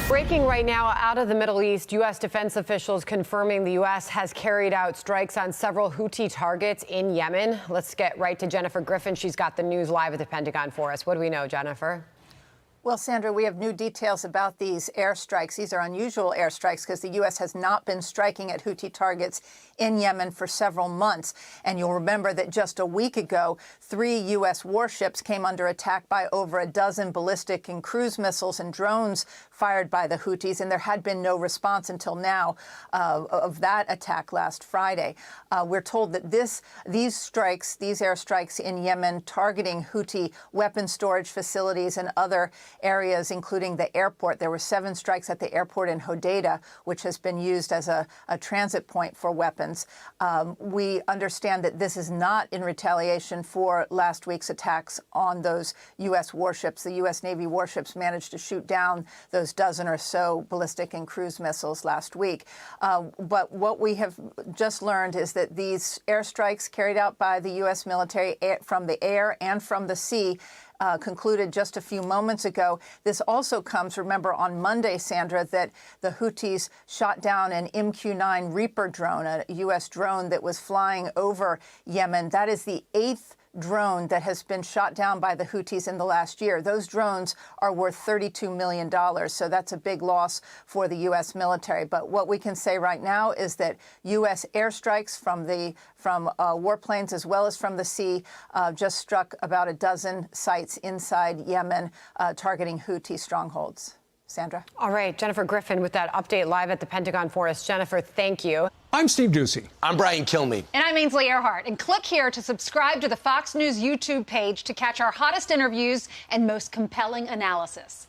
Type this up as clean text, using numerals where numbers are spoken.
Breaking right now out of the Middle East, U.S. defense officials confirming the U.S. has carried out strikes on several Houthi targets in Yemen. Let's get right to Jennifer Griffin. She's got the news live at the Pentagon for us. What do we know, Jennifer? Well, Sandra, we have new details about these airstrikes. These are unusual airstrikes because the U.S. has not been striking at Houthi targets in Yemen for several months. And you'll remember that just a week ago, 3 U.S. warships came under attack by over a dozen ballistic and cruise missiles and drones fired by the Houthis. And there had been no response until now of that attack last Friday. We're told that these airstrikes in Yemen targeting Houthi weapon storage facilities and other areas, including the airport. There were 7 strikes at the airport in Hodeidah, which has been used as a transit point for weapons. We understand that this is not in retaliation for last week's attacks on those U.S. warships. The U.S. Navy warships managed to shoot down those dozen or so ballistic and cruise missiles last week. But what we have just learned is that these airstrikes carried out by the U.S. military from the air and from the sea concluded just a few moments ago. This also comes, remember, on Monday, Sandra, that the Houthis shot down an MQ-9 Reaper drone, a U.S. drone that was flying over Yemen. That is the 8th drone that has been shot down by the Houthis in the last year. Those drones are worth $32 million, so that's a big loss for the U.S. military. But what we can say right now is that U.S. airstrikes from warplanes as well as from the sea just struck about a dozen sites inside Yemen targeting Houthi strongholds. Sandra? All right, Jennifer Griffin with that update live at the Pentagon for us. Jennifer, thank you. I'm Steve Doocy. I'm Brian Kilmeade. And I'm Ainsley Earhart. And click here to subscribe to the Fox News YouTube page to catch our hottest interviews and most compelling analysis.